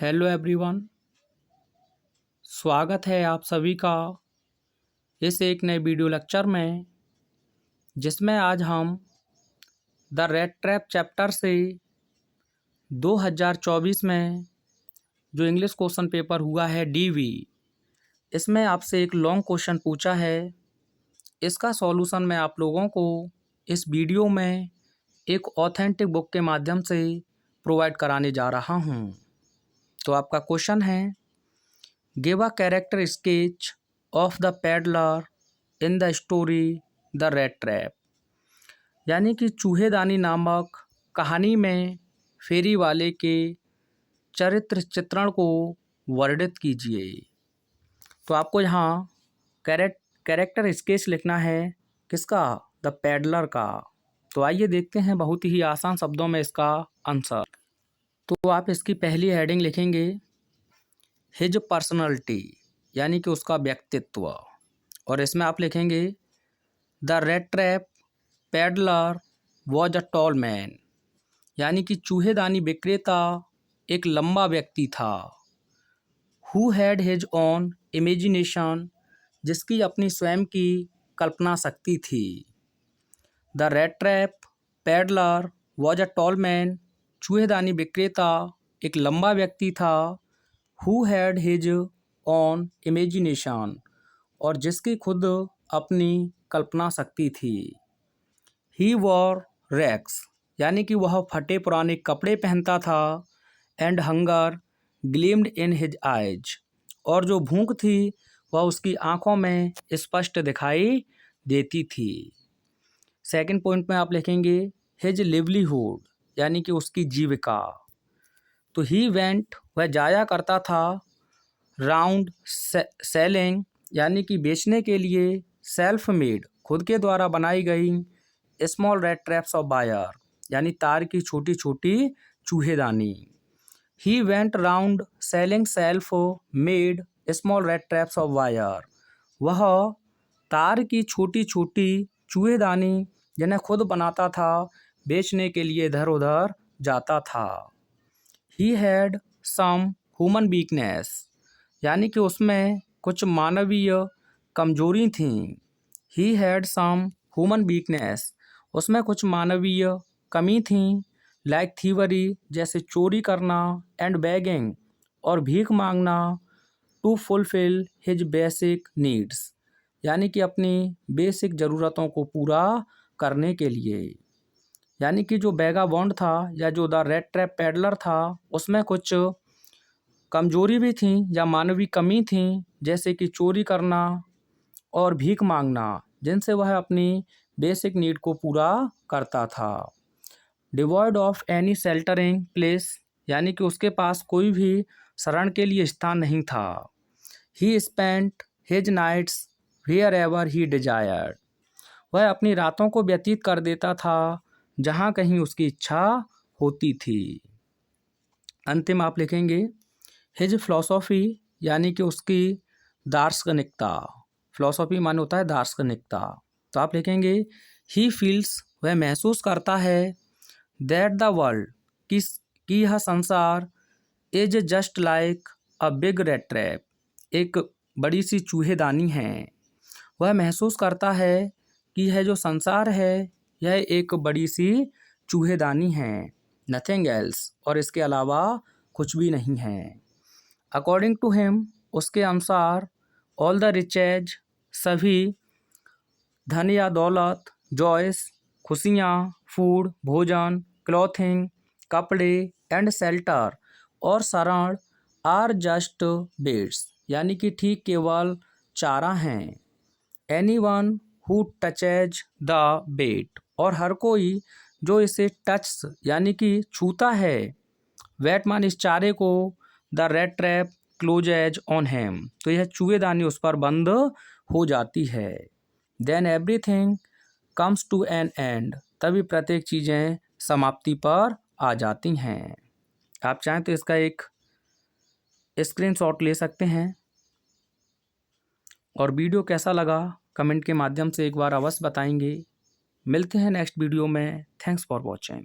Hello everyone, स्वागत है आप सभी का इस एक नए वीडियो लेक्चर में, जिसमें आज हम द रेट ट्रैप चैप्टर से 2024 में जो इंग्लिश क्वेश्चन पेपर हुआ है डीवी, इसमें आपसे एक लॉन्ग क्वेश्चन पूछा है। इसका सॉल्यूशन मैं आप लोगों को इस वीडियो में एक ऑथेंटिक बुक के माध्यम से प्रोवाइड कराने जा रहा हूँ। तो आपका क्वेश्चन है, give a character sketch of the peddler in the story the rat trap. यानी कि चूहेदानी नामक कहानी में फेरी वाले के चरित्र चित्रण को वर्णित कीजिए। तो आपको यहाँ कैरेक्टर स्केच लिखना है, किसका? द पैडलर का। तो आइए देखते हैं बहुत ही आसान शब्दों में इसका आंसर। तो आप इसकी पहली हेडिंग लिखेंगे हिज पर्सनैलिटी, यानी कि उसका व्यक्तित्व, और इसमें आप लिखेंगे the rat trap peddler was a tall man, यानी कि चूहेदानी विक्रेता एक लंबा व्यक्ति था। Who had his own imagination, जिसकी अपनी स्वयं की कल्पना शक्ति थी। The rat trap peddler was a tall man, चूहेदानी विक्रेता एक लंबा व्यक्ति था। Who had his own imagination, और जिसकी खुद अपनी कल्पना शक्ति थी। ही वॉर रैक्स, यानी कि वह फटे पुराने कपड़े पहनता था। And hunger gleamed in his eyes, और जो भूख थी वह उसकी आंखों में स्पष्ट दिखाई देती थी। सेकंड पॉइंट में आप लिखेंगे हिज लिवलीहुड, यानी कि उसकी जीविका। तो ही वेंट, वह जाया करता था। राउंड सेलिंग, यानी कि बेचने के लिए। सेल्फ मेड, खुद के द्वारा बनाई गई। Small rat traps of wire, यानी तार की छोटी छोटी चूहेदानी। He went round selling self made small rat traps of wire, वह तार की छोटी छोटी चूहेदानी जिन्हें खुद बनाता था, बेचने के लिए इधर उधर जाता था। He had some human weakness, यानी कि उसमें कुछ मानवीय कमजोरी थी। He had some human weakness, उसमें कुछ मानवीय कमी थी। लाइक थीवरी, जैसे चोरी करना। एंड बेगिंग, और भीख मांगना। To fulfil his basic needs, यानी कि अपनी बेसिक ज़रूरतों को पूरा करने के लिए। यानी कि जो बैगाबॉन्ड था, या जो द रेट ट्रैप पैडलर था, उसमें कुछ कमजोरी भी थी या मानवीय कमी थी, जैसे कि चोरी करना और भीख मांगना, जिनसे वह अपनी बेसिक नीड को पूरा करता था। Devoid of any sheltering place, यानी कि उसके पास कोई भी शरण के लिए स्थान नहीं था। He spent his nights wherever he desired, वह अपनी रातों को व्यतीत कर देता था जहाँ कहीं उसकी इच्छा होती थी। अंतिम आप लिखेंगे हिज फिलॉसफी, यानी कि उसकी दार्शनिकता। फिलॉसफी माने होता है दार्शनिकता। तो आप लिखेंगे ही फील्स, वह महसूस करता है। दैट द वर्ल्ड, कि यह संसार। Is just like a big rate trap, एक बड़ी सी चूहेदानी है। वह महसूस करता है कि यह जो संसार है, यह एक बड़ी सी चूहेदानी है। नथिंग एल्स, और इसके अलावा कुछ भी नहीं है। अकॉर्डिंग टू हिम, उसके अनुसार। ऑल द रिचेज, सभी धन या दौलत। जॉयस, खुशियाँ। फूड, भोजन। क्लॉथिंग, कपड़े। एंड शेल्टर, और शरण। आर जस्ट बेड्स, यानी कि ठीक केवल चारा हैं। Any one who touches the bed, और हर कोई जो इसे टच, यानी कि छूता है। वेट मान, इस चारे को। The rat trap closes on him, तो यह चूहेदानी उस पर बंद हो जाती है। Then everything comes to an end, तभी प्रत्येक चीज़ें समाप्ति पर आ जाती हैं। आप चाहें तो इसका एक स्क्रीनशॉट ले सकते हैं। और वीडियो कैसा लगा कमेंट के माध्यम से एक बार अवश्य बताएंगे। मिलते हैं नेक्स्ट वीडियो में। Thanks for watching.